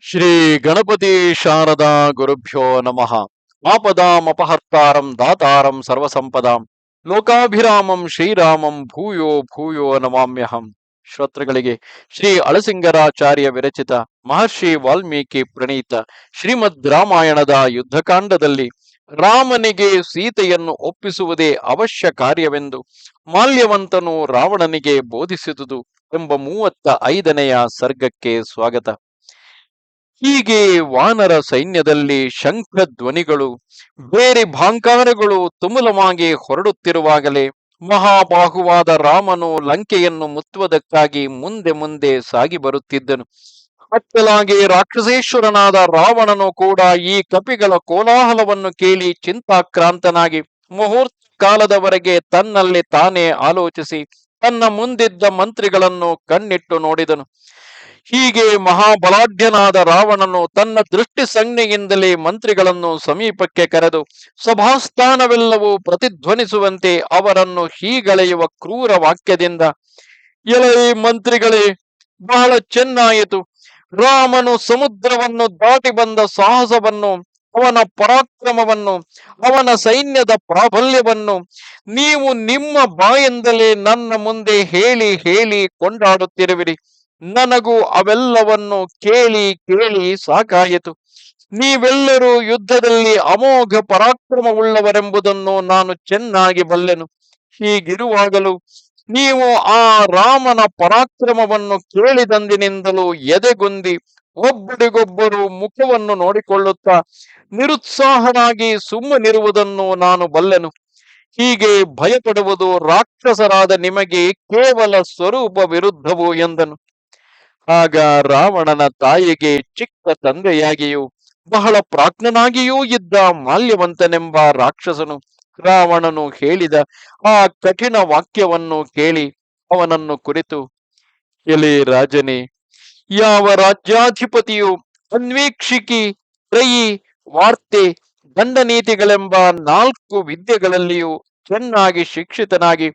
ಶ್ರೀ ಗಣಪತಿ ಶಾರದಾ ಗುರುಭ್ಯೋ ನಮಃ. ಆಪದಾಮಪಹರ್ತಾರಂ ದಾತಾರಂ ಸರ್ವಸಂಪದಾಂ ಲೋಕಾಭಿರಾಮಂ ಶ್ರೀರಾಮಂ ಭೂಯೋ ಭೂಯೋ ನಮಾಮ್ಯಹಂ. ಶ್ರೋತೃಗಳಿಗೆ ಶ್ರೀ ಅಳಸಿಂಗರಾಚಾರ್ಯ ವಿರಚಿತ ಮಹರ್ಷಿ ವಾಲ್ಮೀಕಿ ಪ್ರಣೀತ ಶ್ರೀಮದ್ ರಾಮಾಯಣದ ಯುದ್ಧಕಾಂಡದಲ್ಲಿ ರಾಮನಿಗೆ ಸೀತೆಯನ್ನು ಒಪ್ಪಿಸುವುದೇ ಅವಶ್ಯ ಕಾರ್ಯವೆಂದು ಮಾಲ್ಯವಂತನು ರಾವಣನಿಗೆ ಬೋಧಿಸಿದುದು ಎಂಬ 35ನೆಯ ಸರ್ಗಕ್ಕೆ ಸ್ವಾಗತ. ಹೀಗೆ ವಾನರ ಸೈನ್ಯದಲ್ಲಿ ಶಂಖ ಧ್ವನಿಗಳು ಬೇರೆ ಭಾಂಕಾರಗಳು ತುಮುಲವಾಗಿ ಹೊರಡುತ್ತಿರುವಾಗಲೇ ಮಹಾಬಾಹುವಾದ ರಾಮನು ಲಂಕೆಯನ್ನು ಮುತ್ತುವುದಕ್ಕಾಗಿ ಮುಂದೆ ಮುಂದೆ ಸಾಗಿ ಬರುತ್ತಿದ್ದನು. ಅತ್ತಲಾಗಿ ರಾಕ್ಷಸೇಶ್ವರನಾದ ರಾವಣನು ಕೂಡ ಈ ಕಪಿಗಳ ಕೋಲಾಹಲವನ್ನು ಕೇಳಿ ಚಿಂತಾಕ್ರಾಂತನಾಗಿ ಮುಹೂರ್ತ ಕಾಲದವರೆಗೆ ತನ್ನಲ್ಲಿ ತಾನೇ ಆಲೋಚಿಸಿ ತನ್ನ ಮುಂದಿದ್ದ ಮಂತ್ರಿಗಳನ್ನು ಕಣ್ಣಿಟ್ಟು ನೋಡಿದನು. ಹೀಗೆ ಮಹಾಬಲಾಢ್ಯನಾದ ರಾವಣನು ತನ್ನ ದೃಷ್ಟಿ ಸಂಜ್ಞೆಯಿಂದಲೇ ಮಂತ್ರಿಗಳನ್ನು ಸಮೀಪಕ್ಕೆ ಕರೆದು ಸಭಾಸ್ಥಾನವೆಲ್ಲವೂ ಪ್ರತಿಧ್ವನಿಸುವಂತೆ ಅವರನ್ನು ಹೀಗಳೆಯುವ ಕ್ರೂರ ವಾಕ್ಯದಿಂದ, ಎಲೈ ಮಂತ್ರಿಗಳೇ, ಬಹಳ ಚೆನ್ನಾಯಿತು. ರಾಮನು ಸಮುದ್ರವನ್ನು ದಾಟಿ ಬಂದ ಸಾಹಸವನ್ನು, ಅವನ ಪರಾಕ್ರಮವನ್ನು, ಅವನ ಸೈನ್ಯದ ಪ್ರಾಬಲ್ಯವನ್ನು ನೀವು ನಿಮ್ಮ ಬಾಯಿಂದಲೇ ನನ್ನ ಮುಂದೆ ಹೇಳಿ ಹೇಳಿ ಕೊಂಡಾಡುತ್ತಿರುವಿರಿ. ನನಗೂ ಅವೆಲ್ಲವನ್ನು ಕೇಳಿ ಕೇಳಿ ಸಾಕಾಯಿತು. ನೀವೆಲ್ಲರೂ ಯುದ್ಧದಲ್ಲಿ ಅಮೋಘ ಪರಾಕ್ರಮವುಳ್ಳವರೆಂಬುದನ್ನು ನಾನು ಚೆನ್ನಾಗಿ ಬಲ್ಲೆನು. ಹೀಗಿರುವಾಗಲೂ ನೀವು ಆ ರಾಮನ ಪರಾಕ್ರಮವನ್ನು ಕೇಳಿದಂದಿನಿಂದಲೂ ಎದೆಗುಂದಿ ಒಬ್ಬರಿಗೊಬ್ಬರು ಮುಖವನ್ನು ನೋಡಿಕೊಳ್ಳುತ್ತಾ ನಿರುತ್ಸಾಹನಾಗಿ ಸುಮ್ಮನಿರುವುದನ್ನು ನಾನು ಬಲ್ಲೆನು. ಹೀಗೆ ಭಯಪಡುವುದು ರಾಕ್ಷಸರಾದ ನಿಮಗೆ ಕೇವಲ ಸ್ವರೂಪ ವಿರುದ್ಧವು ಎಂದನು. ಆಗ ರಾವಣನ ತಾಯಿಗೆ ಚಿಕ್ಕ ತಂದೆಯಾಗಿಯೂ ಬಹಳ ಪ್ರಾಜ್ಞನಾಗಿಯೂ ಇದ್ದ ಮಾಲ್ಯವಂತನೆಂಬ ರಾಕ್ಷಸನು ರಾವಣನು ಹೇಳಿದ ಆ ಕಠಿಣ ವಾಕ್ಯವನ್ನು ಕೇಳಿ ಅವನನ್ನು ಕುರಿತು, ಎಲೆ ರಾಜನೇ, ಯಾವ ರಾಜ್ಯಾಧಿಪತಿಯು ಅನ್ವೀಕ್ಷಿಕಿ, ತ್ರಯಿ, ವಾರ್ತೆ, ದಂಡನೀತಿಗಳೆಂಬ 4 ವಿದ್ಯೆಗಳಲ್ಲಿಯೂ ಚೆನ್ನಾಗಿ ಶಿಕ್ಷಿತನಾಗಿ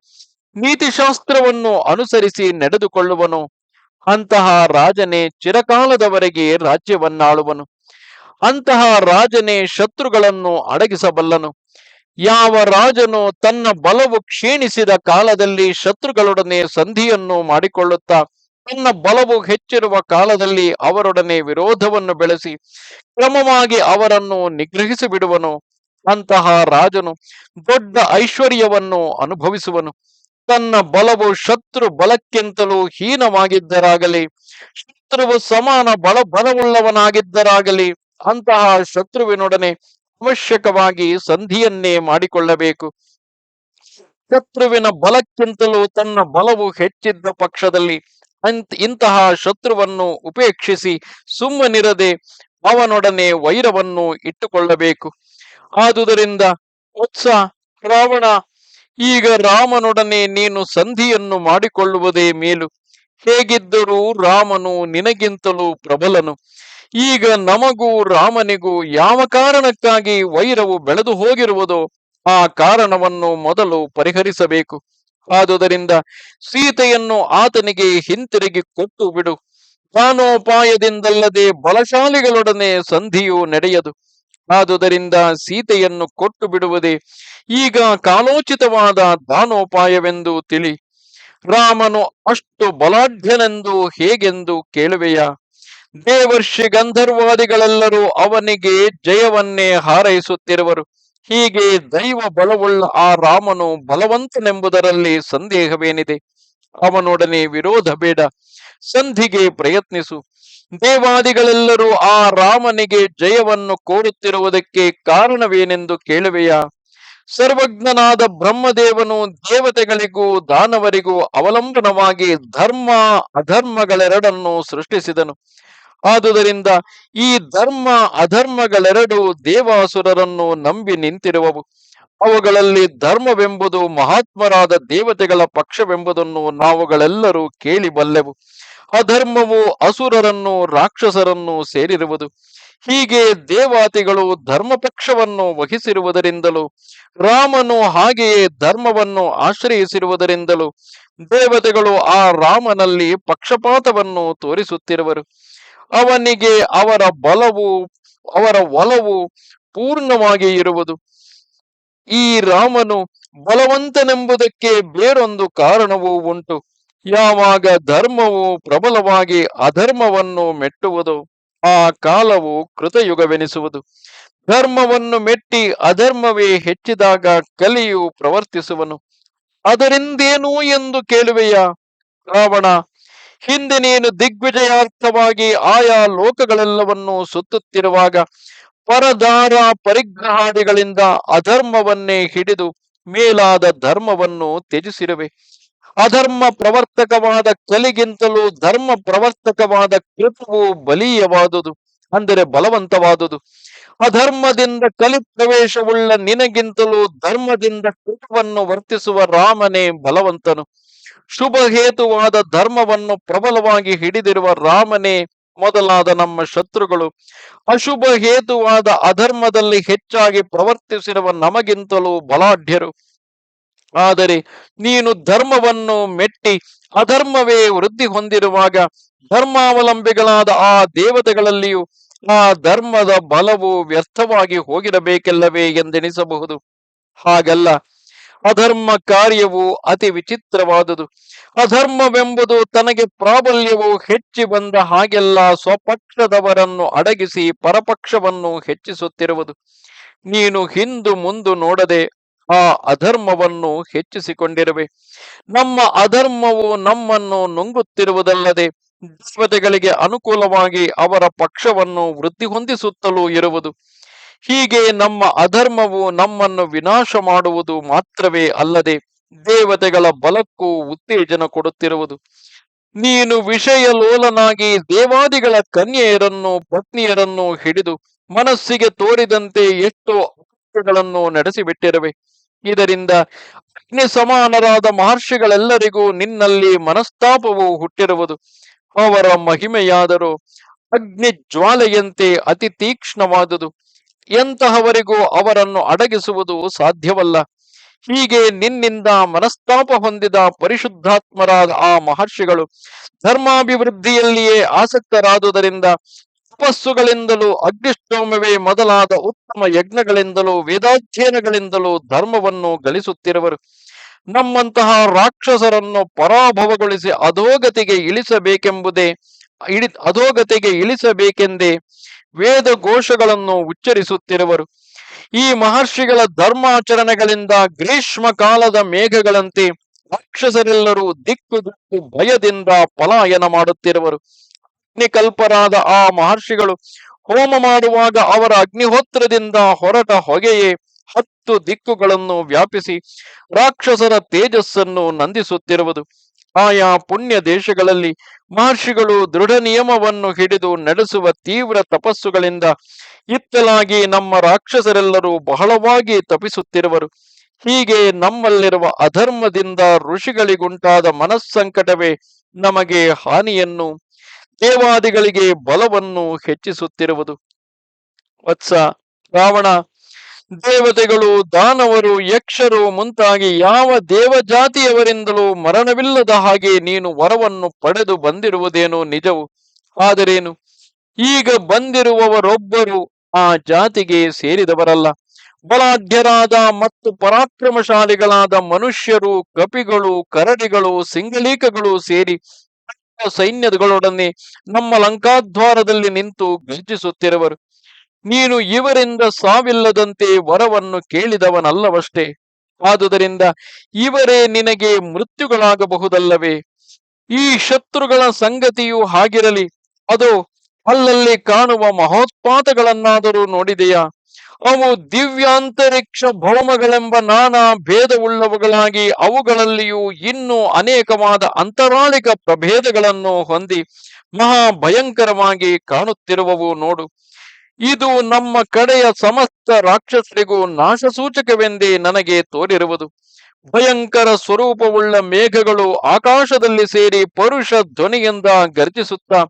ನೀತಿಶಾಸ್ತ್ರವನ್ನು ಅನುಸರಿಸಿ ನಡೆದುಕೊಳ್ಳುವನು, ಅಂತಹ ರಾಜನೇ ಚಿರಕಾಲದವರೆಗೆ ರಾಜ್ಯವನ್ನಾಳುವನು. ಅಂತಹ ರಾಜನೇ ಶತ್ರುಗಳನ್ನು ಅಡಗಿಸಬಲ್ಲನು. ಯಾವ ರಾಜನು ತನ್ನ ಬಲವು ಕ್ಷೀಣಿಸಿದ ಕಾಲದಲ್ಲಿ ಶತ್ರುಗಳೊಡನೆ ಸಂಧಿಯನ್ನು ಮಾಡಿಕೊಳ್ಳುತ್ತಾ ತನ್ನ ಬಲವು ಹೆಚ್ಚಿರುವ ಕಾಲದಲ್ಲಿ ಅವರೊಡನೆ ವಿರೋಧವನ್ನು ಬೆಳೆಸಿ ಕ್ರಮವಾಗಿ ಅವರನ್ನು ನಿಗ್ರಹಿಸಿ ಬಿಡುವನು, ಅಂತಹ ರಾಜನು ದೊಡ್ಡ ಐಶ್ವರ್ಯವನ್ನು ಅನುಭವಿಸುವನು. ತನ್ನ ಬಲವು ಶತ್ರು ಬಲಕ್ಕಿಂತಲೂ ಹೀನವಾಗಿದ್ದರಾಗಲಿ, ಶತ್ರುವು ಸಮಾನ ಬಲವುಳ್ಳವನಾಗಿದ್ದರಾಗಲಿ ಅಂತಹ ಶತ್ರುವಿನೊಡನೆ ಅವಶ್ಯಕವಾಗಿ ಸಂಧಿಯನ್ನೇ ಮಾಡಿಕೊಳ್ಳಬೇಕು. ಶತ್ರುವಿನ ಬಲಕ್ಕಿಂತಲೂ ತನ್ನ ಬಲವು ಹೆಚ್ಚಿದ್ದ ಪಕ್ಷದಲ್ಲಿ ಇಂತಹ ಶತ್ರುವನ್ನು ಉಪೇಕ್ಷಿಸಿ ಸುಮ್ಮನಿರದೆ ಅವನೊಡನೆ ವೈರವನ್ನು ಇಟ್ಟುಕೊಳ್ಳಬೇಕು. ಆದುದರಿಂದ ವತ್ಸ ರಾವಣ, ಈಗ ರಾಮನೊಡನೆ ನೀನು ಸಂಧಿಯನ್ನು ಮಾಡಿಕೊಳ್ಳುವುದೇ ಮೇಲು. ಹೇಗಿದ್ದರೂ ರಾಮನು ನಿನಗಿಂತಲೂ ಪ್ರಬಲನು. ಈಗ ನಮಗೂ ರಾಮನಿಗೂ ಯಾವ ಕಾರಣಕ್ಕಾಗಿ ವೈರವು ಬೆಳೆದು ಹೋಗಿರುವುದೋ ಆ ಕಾರಣವನ್ನು ಮೊದಲು ಪರಿಹರಿಸಬೇಕು. ಆದುದರಿಂದ ಸೀತೆಯನ್ನು ಆತನಿಗೆ ಹಿಂತಿರುಗಿ ಕೊಟ್ಟು ಬಿಡು. ದಾನೋಪಾಯದಿಂದಲ್ಲದೆ ಬಲಶಾಲಿಗಳೊಡನೆ ಸಂಧಿಯು ನಡೆಯದು. ಆದುದರಿಂದ ಸೀತೆಯನ್ನು ಕೊಟ್ಟು ಬಿಡುವುದೇ ಈಗ ಕಾಲೋಚಿತವಾದ ದಾನೋಪಾಯವೆಂದು ತಿಳಿ. ರಾಮನು ಅಷ್ಟು ಬಲಾಢ್ಯನೆಂದು ಹೇಗೆಂದು ಕೇಳುವೆಯಾ? ದೇವರ್ಷಿ ಗಂಧರ್ವಾದಿಗಳೆಲ್ಲರೂ ಅವನಿಗೆ ಜಯವನ್ನೇ ಹಾರೈಸುತ್ತಿರುವರು. ಹೀಗೆ ದೈವ ಬಲವುಳ್ಳ ಆ ರಾಮನು ಬಲವಂತನೆಂಬುದರಲ್ಲಿ ಸಂದೇಹವೇನಿದೆ? ಅವನೊಡನೆ ವಿರೋಧ ಬೇಡ, ಸಂಧಿಗೆ ಪ್ರಯತ್ನಿಸು. ದೇವಾದಿಗಳೆಲ್ಲರೂ ಆ ರಾಮನಿಗೆ ಜಯವನ್ನು ಕೋರುತ್ತಿರುವುದಕ್ಕೆ ಕಾರಣವೇನೆಂದು ಕೇಳುವೆಯಾ? ಸರ್ವಜ್ಞನಾದ ಬ್ರಹ್ಮದೇವನು ದೇವತೆಗಳಿಗೂ ದಾನವರಿಗೂ ಅವಲಂಬನವಾಗಿ ಧರ್ಮ ಅಧರ್ಮಗಳೆರಡನ್ನು ಸೃಷ್ಟಿಸಿದನು. ಆದುದರಿಂದ ಈ ಧರ್ಮ ಅಧರ್ಮಗಳೆರಡು ದೇವಾಸುರರನ್ನು ನಂಬಿ ನಿಂತಿರುವವು. ಅವುಗಳಲ್ಲಿ ಧರ್ಮವೆಂಬುದು ಮಹಾತ್ಮರಾದ ದೇವತೆಗಳ ಪಕ್ಷವೆಂಬುದನ್ನು ನಾವುಗಳೆಲ್ಲರೂ ಕೇಳಿ ಬಲ್ಲೆವು. ಅಧರ್ಮವು ಅಸುರರನ್ನು ರಾಕ್ಷಸರನ್ನು ಸೇರಿರುವುದು. ಹೀಗೆ ದೇವಾತಿಗಳು ಧರ್ಮ ಪಕ್ಷವನ್ನು ವಹಿಸಿರುವುದರಿಂದಲೂ ರಾಮನು ಹಾಗೆಯೇ ಧರ್ಮವನ್ನು ಆಶ್ರಯಿಸಿರುವುದರಿಂದಲೂ ದೇವತೆಗಳು ಆ ರಾಮನಲ್ಲಿ ಪಕ್ಷಪಾತವನ್ನು ತೋರಿಸುತ್ತಿರುವರು. ಅವನಿಗೆ ಅವರ ಒಲವು ಪೂರ್ಣವಾಗಿ ಇರುವುದು. ಈ ರಾಮನು ಬಲವಂತನೆಂಬುದಕ್ಕೆ ಬೇರೊಂದು ಕಾರಣವೂ ಉಂಟು. ಯಾವಾಗ ಧರ್ಮವು ಪ್ರಬಲವಾಗಿ ಅಧರ್ಮವನ್ನು ಮೆಟ್ಟುವುದೋ ಆ ಕಾಲವು ಕೃತಯುಗವೆನಿಸುವುದು. ಧರ್ಮವನ್ನು ಮೆಟ್ಟಿ ಅಧರ್ಮವೇ ಹೆಚ್ಚಿದಾಗ ಕಲಿಯು ಪ್ರವರ್ತಿಸುವನು. ಅದರಿಂದೇನು ಎಂದು ಕೇಳುವೆಯಾ ರಾವಣ? ಹಿಂದೆ ನೀನು ದಿಗ್ವಿಜಯಾರ್ಥವಾಗಿ ಆಯಾ ಲೋಕಗಳೆಲ್ಲವನ್ನೂ ಸುತ್ತುತ್ತಿರುವಾಗ ಪರದಾರ ಪರಿಗ್ರಹಾದಿಗಳಿಂದ ಅಧರ್ಮವನ್ನೇ ಹಿಡಿದು ಮೇಲಾದ ಧರ್ಮವನ್ನು ತ್ಯಜಿಸಿರುವೆ. ಅಧರ್ಮ ಪ್ರವರ್ತಕವಾದ ಕಲಿಗಿಂತಲೂ ಧರ್ಮ ಪ್ರವರ್ತಕವಾದ ಕೃತವು ಬಲೀಯವಾದುದು, ಅಂದರೆ ಬಲವಂತವಾದುದು. ಅಧರ್ಮದಿಂದ ಕಲಿ ಪ್ರವೇಶವುಳ್ಳ ನಿನಗಿಂತಲೂ ಧರ್ಮದಿಂದ ಕೃತವನ್ನು ವರ್ತಿಸುವ ರಾಮನೇ ಬಲವಂತನು. ಶುಭ ಹೇತುವಾದ ಧರ್ಮವನ್ನು ಪ್ರಬಲವಾಗಿ ಹಿಡಿದಿರುವ ರಾಮನೇ ಮೊದಲಾದ ನಮ್ಮ ಶತ್ರುಗಳು ಅಶುಭ ಹೇತುವಾದ ಅಧರ್ಮದಲ್ಲಿ ಹೆಚ್ಚಾಗಿ ಪ್ರವರ್ತಿಸಿರುವ ನಮಗಿಂತಲೂ ಬಲಾಢ್ಯರು. ಆದರೆ ನೀನು ಧರ್ಮವನ್ನು ಮೆಟ್ಟಿ ಅಧರ್ಮವೇ ವೃದ್ಧಿ ಹೊಂದಿರುವಾಗ ಧರ್ಮಾವಲಂಬಿಗಳಾದ ಆ ದೇವತೆಗಳಲ್ಲಿಯೂ ಆ ಧರ್ಮದ ಬಲವು ವ್ಯರ್ಥವಾಗಿ ಹೋಗಿರಬೇಕೆಲ್ಲವೇ ಎಂದೆನಿಸಬಹುದು. ಹಾಗಲ್ಲ. ಅಧರ್ಮ ಕಾರ್ಯವು ಅತಿ ವಿಚಿತ್ರವಾದುದು. ಅಧರ್ಮವೆಂಬುದು ತನಗೆ ಪ್ರಾಬಲ್ಯವು ಹೆಚ್ಚಿ ಬಂದ ಹಾಗೆಲ್ಲ ಸ್ವಪಕ್ಷದವರನ್ನು ಅಡಗಿಸಿ ಪರಪಕ್ಷವನ್ನು ಹೆಚ್ಚಿಸುತ್ತಿರುವುದು. ನೀನು ಹಿಂದು ಮುಂದು ನೋಡದೆ ಆ ಅಧರ್ಮವನ್ನು ಹೆಚ್ಚಿಸಿಕೊಂಡಿರುವೆ. ನಮ್ಮ ಅಧರ್ಮವು ನಮ್ಮನ್ನು ನುಂಗುತ್ತಿರುವುದಲ್ಲದೆ ದೇವತೆಗಳಿಗೆ ಅನುಕೂಲವಾಗಿ ಅವರ ಪಕ್ಷವನ್ನು ವೃದ್ಧಿ ಹೊಂದಿಸುತ್ತಲೂ ಇರುವುದು. ಹೀಗೆ ನಮ್ಮ ಅಧರ್ಮವು ನಮ್ಮನ್ನು ವಿನಾಶ ಮಾಡುವುದು ಮಾತ್ರವೇ ಅಲ್ಲದೆ ದೇವತೆಗಳ ಬಲಕ್ಕೂ ಉತ್ತೇಜನ ಕೊಡುತ್ತಿರುವುದು. ನೀನು ವಿಷಯ ಲೋಲನಾಗಿ ದೇವಾದಿಗಳ ಕನ್ಯೆಯರನ್ನು ಪತ್ನಿಯರನ್ನು ಹಿಡಿದು ಮನಸ್ಸಿಗೆ ತೋರಿದಂತೆ ಎಷ್ಟೋ ಅಕೃತ್ಯಗಳನ್ನು ನಡೆಸಿಬಿಟ್ಟಿರುವೆ. ಇದರಿಂದ ಅಗ್ನಿ ಸಮಾನರಾದ ಮಹರ್ಷಿಗಳೆಲ್ಲರಿಗೂ ನಿನ್ನಲ್ಲಿ ಮನಸ್ತಾಪವು ಹುಟ್ಟಿರುವುದು. ಅವರ ಮಹಿಮೆಯಾದರೂ ಅಗ್ನಿ ಜ್ವಾಲೆಯಂತೆ ಅತಿ ತೀಕ್ಷ್ಣವಾದುದು. ಎಂತಹವರಿಗೂ ಅವರನ್ನು ಅಡಗಿಸುವುದು ಸಾಧ್ಯವಲ್ಲ. ಹೀಗೆ ನಿನ್ನಿಂದ ಮನಸ್ತಾಪ ಹೊಂದಿದ ಪರಿಶುದ್ಧಾತ್ಮರಾದ ಆ ಮಹರ್ಷಿಗಳು ಧರ್ಮಾಭಿವೃದ್ಧಿಯಲ್ಲಿಯೇ ಆಸಕ್ತರಾದುದರಿಂದ ತಪಸ್ಸುಗಳಿಂದಲೂ ಅಗ್ನಿಷ್ಟೋಮವೇ ಮೊದಲಾದ ಉತ್ತಮ ಯಜ್ಞಗಳಿಂದಲೂ ವೇದಾಧ್ಯಯನಗಳಿಂದಲೂ ಧರ್ಮವನ್ನು ಗಳಿಸುತ್ತಿರುವರು. ನಮ್ಮಂತಹ ರಾಕ್ಷಸರನ್ನು ಪರಾಭವಗೊಳಿಸಿ ಅಧೋಗತಿಗೆ ಇಳಿಸಬೇಕೆಂದೇ ವೇದ ಘೋಷಗಳನ್ನು ಉಚ್ಚರಿಸುತ್ತಿರುವರು. ಈ ಮಹರ್ಷಿಗಳ ಧರ್ಮಾಚರಣೆಗಳಿಂದ ಗ್ರೀಷ್ಮ ಕಾಲದ ಮೇಘಗಳಂತೆ ರಾಕ್ಷಸರೆಲ್ಲರೂ ದಿಕ್ಕು ದಿಕ್ಕು ಭಯದಿಂದ ಪಲಾಯನ ಮಾಡುತ್ತಿರುವರು. ಅಗ್ನಿಕಲ್ಪರಾದ ಆ ಮಹರ್ಷಿಗಳು ಹೋಮ ಮಾಡುವಾಗ ಅವರ ಅಗ್ನಿಹೋತ್ರದಿಂದ ಹೊರಟ ಹೊಗೆಯೇ 10 ದಿಕ್ಕುಗಳನ್ನು ವ್ಯಾಪಿಸಿ ರಾಕ್ಷಸರ ತೇಜಸ್ಸನ್ನು ನಂದಿಸುತ್ತಿರುವುದು. ಆಯಾ ಪುಣ್ಯ ದೇಶಗಳಲ್ಲಿ ಮಹರ್ಷಿಗಳು ದೃಢ ನಿಯಮವನ್ನು ಹಿಡಿದು ನಡೆಸುವ ತೀವ್ರ ತಪಸ್ಸುಗಳಿಂದ ಇತ್ತಲಾಗಿ ನಮ್ಮ ರಾಕ್ಷಸರೆಲ್ಲರೂ ಬಹಳವಾಗಿ ತಪಿಸುತ್ತಿರುವರು. ಹೀಗೆ ನಮ್ಮಲ್ಲಿರುವ ಅಧರ್ಮದಿಂದ ಋಷಿಗಳಿಗುಂಟಾದ ಮನಸ್ಸಂಕಟವೇ ನಮಗೆ ಹಾನಿಯನ್ನು, ದೇವಾದಿಗಳಿಗೆ ಬಲವನ್ನು ಹೆಚ್ಚಿಸುತ್ತಿರುವುದು. ವತ್ಸ ರಾವಣ, ದೇವತೆಗಳು, ದಾನವರು, ಯಕ್ಷರು ಮುಂತಾಗಿ ಯಾವ ದೇವಜಾತಿಯವರಿಂದಲೂ ಮರಣವಿಲ್ಲದ ಹಾಗೆ ನೀನು ವರವನ್ನು ಪಡೆದು ಬಂದಿರುವುದೇನೋ ನಿಜವು. ಆದರೇನು, ಈಗ ಬಂದಿರುವವರೊಬ್ಬರು ಆ ಜಾತಿಗೆ ಸೇರಿದವರಲ್ಲ. ಬಲಾಢ್ಯರಾದ ಮತ್ತು ಪರಾಕ್ರಮಶಾಲಿಗಳಾದ ಮನುಷ್ಯರು, ಕಪಿಗಳು, ಕರಡಿಗಳು, ಸಿಂಗಳೀಕಗಳು ಸೇರಿ ಸೈನ್ಯಗಳೊಡನೆ ನಮ್ಮ ಲಂಕಾದ್ವಾರದಲ್ಲಿ ನಿಂತು ಗರ್ಜಿಸುತ್ತಿರುವರು. ನೀನು ಇವರಿಂದ ಸಾವಿಲ್ಲದಂತೆ ವರವನ್ನು ಕೇಳಿದವನಲ್ಲವಷ್ಟೇ. ಆದುದರಿಂದ ಇವರೇ ನಿನಗೆ ಮೃತ್ಯುಗಳಾಗಬಹುದಲ್ಲವೇ? ಈ ಶತ್ರುಗಳ ಸಂಗತಿಯು ಹಾಗಿರಲಿ. ಅದು ಅಲ್ಲಲ್ಲಿ ಕಾಣುವ ಮಹೋತ್ಪಾತಗಳನ್ನಾದರೂ ನೋಡಿದೆಯಾ? ಅವು ದಿವ್ಯಾಂತರಿಕ್ಷ ಭೌಮಗಳೆಂಬ ನಾನಾ ಭೇದವುಳ್ಳವುಗಳಾಗಿ ಅವುಗಳಲ್ಲಿಯೂ ಇನ್ನೂ ಅನೇಕವಾದ ಅಂತರಾಳಿಕ ಪ್ರಭೇದಗಳನ್ನು ಹೊಂದಿ ಮಹಾಭಯಂಕರವಾಗಿ ಕಾಣುತ್ತಿರುವವು ನೋಡು. ಇದು ನಮ್ಮ ಕಡೆಯ ಸಮಸ್ತ ರಾಕ್ಷಸರಿಗೂ ನಾಶಸೂಚಕವೆಂದೇ ನನಗೆ ತೋರಿರುವುದು. ಭಯಂಕರ ಸ್ವರೂಪವುಳ್ಳ ಮೇಘಗಳು ಆಕಾಶದಲ್ಲಿ ಸೇರಿ ಪರುಷ ಧ್ವನಿಯಿಂದ ಗರ್ಜಿಸುತ್ತಾ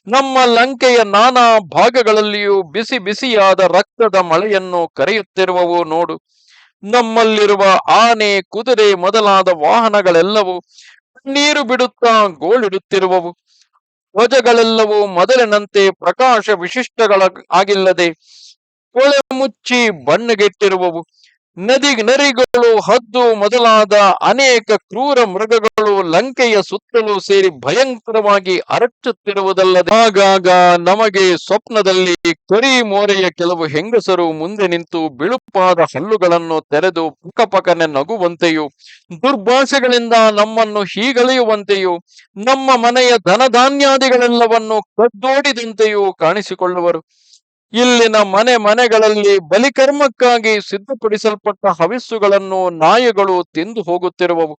ನಮ್ಮ ಲಂಕೆಯ ನಾನಾ ಭಾಗಗಳಲ್ಲಿಯೂ ಬಿಸಿ ಬಿಸಿಯಾದ ರಕ್ತದ ಮಳೆಯನ್ನು ಕರೆಯುತ್ತಿರುವವು ನೋಡು. ನಮ್ಮಲ್ಲಿರುವ ಆನೆ, ಕುದುರೆ ಮೊದಲಾದ ವಾಹನಗಳೆಲ್ಲವೂ ನೀರು ಬಿಡುತ್ತಾ ಗೋಳಿಡುತ್ತಿರುವವು. ಧ್ವಜಗಳೆಲ್ಲವೂ ಮೊದಲಿನಂತೆ ಪ್ರಕಾಶ ವಿಶಿಷ್ಟಗಳ ಆಗಿಲ್ಲದೆ ಕೊಳೆ ಮುಚ್ಚಿ ಬಣ್ಣಗೆಟ್ಟಿರುವವು. ನರಿಗಳು, ಹದ್ದು ಮೊದಲಾದ ಅನೇಕ ಕ್ರೂರ ಮೃಗಗಳು ಲಂಕೆಯ ಸುತ್ತಲೂ ಸೇರಿ ಭಯಂಕರವಾಗಿ ಅರಚುತ್ತಿರುವುದಲ್ಲದೆ ಆಗಾಗ ನಮಗೆ ಸ್ವಪ್ನದಲ್ಲಿ ಕರಿ ಮೋರೆಯ ಕೆಲವು ಹೆಂಗಸರು ಮುಂದೆ ನಿಂತು ಬಿಳುಪಾದ ಹಲ್ಲುಗಳನ್ನು ತೆರೆದು ಪಕಪಕನೆ ನಗುವಂತೆಯೂ ದುರ್ಭಾಷೆಗಳಿಂದ ನಮ್ಮನ್ನು ಹೀಗಳೆಯುವಂತೆಯೂ ನಮ್ಮ ಮನೆಯ ಧನಧಾನ್ಯಾದಿಗಳೆಲ್ಲವನ್ನು ಕದ್ದೋಡಿದಂತೆಯೂ ಕಾಣಿಸಿಕೊಳ್ಳುವರು. ಇಲ್ಲಿನ ಮನೆಗಳಲ್ಲಿ ಬಲಿಕರ್ಮಕ್ಕಾಗಿ ಸಿದ್ಧಪಡಿಸಲ್ಪಟ್ಟ ಹವಿಸ್ಸುಗಳನ್ನು ನಾಯಿಗಳು ತಿಂದು ಹೋಗುತ್ತಿರುವವು.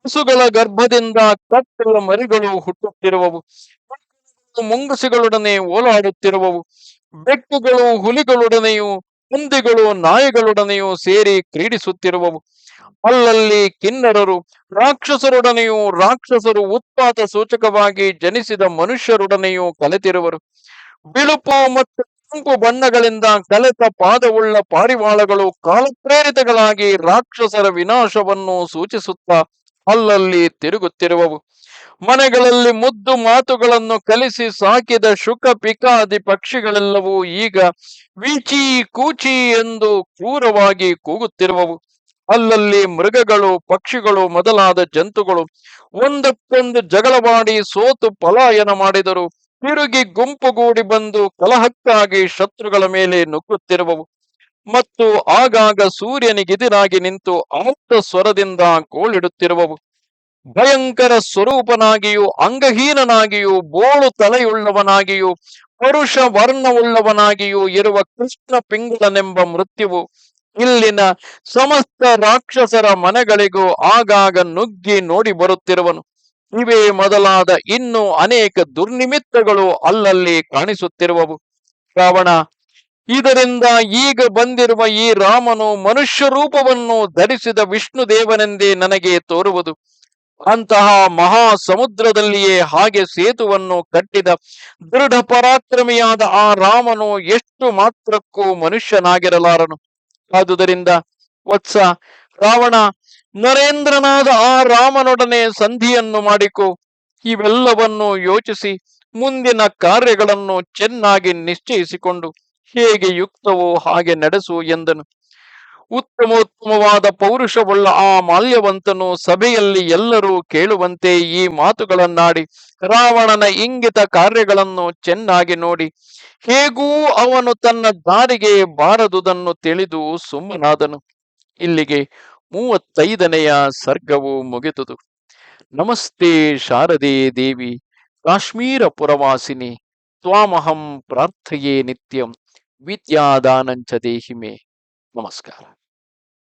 ಹಸುಗಳ ಗರ್ಭದಿಂದ ಕಟ್ಟುವ ಮರಿಗಳು ಹುಟ್ಟುತ್ತಿರುವವು. ಮುಂಗಸಿಗಳೊಡನೆ ಓಲಾಡುತ್ತಿರುವವು. ಬೆಕ್ಕುಗಳು ಹುಲಿಗಳೊಡನೆಯೂ ಹಂದಿಗಳು ನಾಯಿಗಳೊಡನೆಯೂ ಸೇರಿ ಕ್ರೀಡಿಸುತ್ತಿರುವವು. ಅಲ್ಲಲ್ಲಿ ಕಿನ್ನರರು ರಾಕ್ಷಸರೊಡನೆಯೂ ರಾಕ್ಷಸರು ಉತ್ಪಾತ ಸೂಚಕವಾಗಿ ಜನಿಸಿದ ಮನುಷ್ಯರೊಡನೆಯೂ ಕಲೆತಿರುವರು. ಬಿಳುಪು ಮತ್ತು ಕೆಂಪು ಬಣ್ಣಗಳಿಂದ ಕಲೆತ ಪಾದವುಳ್ಳ ಪಾರಿವಾಳಗಳು ಕಾಲಪ್ರೇರಿತಗಳಾಗಿ ರಾಕ್ಷಸರ ವಿನಾಶವನ್ನು ಸೂಚಿಸುತ್ತಾ ಅಲ್ಲಲ್ಲಿ ತಿರುಗುತ್ತಿರುವವು. ಮನೆಗಳಲ್ಲಿ ಮುದ್ದು ಮಾತುಗಳನ್ನು ಕಲಿಸಿ ಸಾಕಿದ ಶುಕ ಪಿಕಾದಿ ಪಕ್ಷಿಗಳೆಲ್ಲವೂ ಈಗ ವೀಚಿ ಕೂಚಿ ಎಂದು ಕ್ರೂರವಾಗಿ ಕೂಗುತ್ತಿರುವವು. ಅಲ್ಲಲ್ಲಿ ಮೃಗಗಳು, ಪಕ್ಷಿಗಳು ಮೊದಲಾದ ಜಂತುಗಳು ಒಂದಕ್ಕೊಂದು ಜಗಳವಾಡಿ ಸೋತು ಪಲಾಯನ ಮಾಡಿದರು ತಿರುಗಿ ಗುಂಪುಗೂಡಿ ಬಂದು ಕಲಹಕ್ಕಾಗಿ ಶತ್ರುಗಳ ಮೇಲೆ ನುಗ್ಗುತ್ತಿರುವವು. ಮತ್ತು ಆಗಾಗ ಸೂರ್ಯನಿಗೆದಿರಾಗಿ ನಿಂತು ಆಪ್ತ ಸ್ವರದಿಂದ ಗೋಳಿಡುತ್ತಿರುವವು. ಭಯಂಕರ ಸ್ವರೂಪನಾಗಿಯೂ ಅಂಗಹೀನನಾಗಿಯೂ ಬೋಳು ತಲೆಯುಳ್ಳವನಾಗಿಯೂ ಪರುಷ ವರ್ಣವುಳ್ಳವನಾಗಿಯೂ ಇರುವ ಕೃಷ್ಣ ಪಿಂಗಳನೆಂಬ ಮೃತ್ಯುವು ಇಲ್ಲಿನ ಸಮಸ್ತ ರಾಕ್ಷಸರ ಮನೆಗಳಿಗೂ ಆಗಾಗ ನುಗ್ಗಿ ನೋಡಿ ಬರುತ್ತಿರುವನು. ಇವೇ ಮೊದಲಾದ ಇನ್ನೂ ಅನೇಕ ದುರ್ನಿಮಿತ್ತಗಳು ಅಲ್ಲಲ್ಲಿ ಕಾಣಿಸುತ್ತಿರುವವು. ರಾವಣ, ಇದರಿಂದ ಈಗ ಬಂದಿರುವ ಈ ರಾಮನು ಮನುಷ್ಯ ರೂಪವನ್ನು ಧರಿಸಿದ ವಿಷ್ಣುದೇವನೆಂದೇ ನನಗೆ ತೋರುವುದು. ಅಂತಹ ಮಹಾ ಸಮುದ್ರದಲ್ಲಿಯೇ ಹಾಗೆ ಸೇತುವನ್ನು ಕಟ್ಟಿದ ದೃಢ ಪರಾಕ್ರಮಿಯಾದ ಆ ರಾಮನು ಎಷ್ಟು ಮಾತ್ರಕ್ಕೂ ಮನುಷ್ಯನಾಗಿರಲಾರನು. ಆದುದರಿಂದ ವತ್ಸ ರಾವಣ, ನರೇಂದ್ರನಾದ ಆ ರಾಮನೊಡನೆ ಸಂಧಿಯನ್ನು ಮಾಡಿಕೊ. ಇವೆಲ್ಲವನ್ನು ಯೋಚಿಸಿ ಮುಂದಿನ ಕಾರ್ಯಗಳನ್ನು ಚೆನ್ನಾಗಿ ನಿಶ್ಚಯಿಸಿಕೊಂಡು ಹೇಗೆ ಯುಕ್ತವೋ ಹಾಗೆ ನಡೆಸು ಎಂದನು. ಉತ್ತಮೋತ್ತಮವಾದ ಪೌರುಷವುಳ್ಳ ಆ ಮಾಲ್ಯವಂತನು ಸಭೆಯಲ್ಲಿ ಎಲ್ಲರೂ ಕೇಳುವಂತೆ ಈ ಮಾತುಗಳನ್ನಾಡಿ ರಾವಣನ ಇಂಗಿತ ಕಾರ್ಯಗಳನ್ನು ಚೆನ್ನಾಗಿ ನೋಡಿ ಹೇಗೂ ಅವನು ತನ್ನ ದಾರಿಗೆ ಬಾರದುದನ್ನು ತಿಳಿದು ಸುಮ್ಮನಾದನು. ಇಲ್ಲಿಗೆ 35ನೆಯ ಸರ್ಗವು ಮುಗಿದುದು. ನಮಸ್ತೆ ಶಾರದೆ ದೇವಿ ಕಾಶ್ಮೀರ ಪುರವಾಸಿನಿ ತ್ವಾಮಹಂ ಪ್ರಾರ್ಥಯೇ ನಿತ್ಯಂ ವಿದ್ಯಾದಾನಂಚ ದೇಹಿಮೆ. ನಮಸ್ಕಾರ.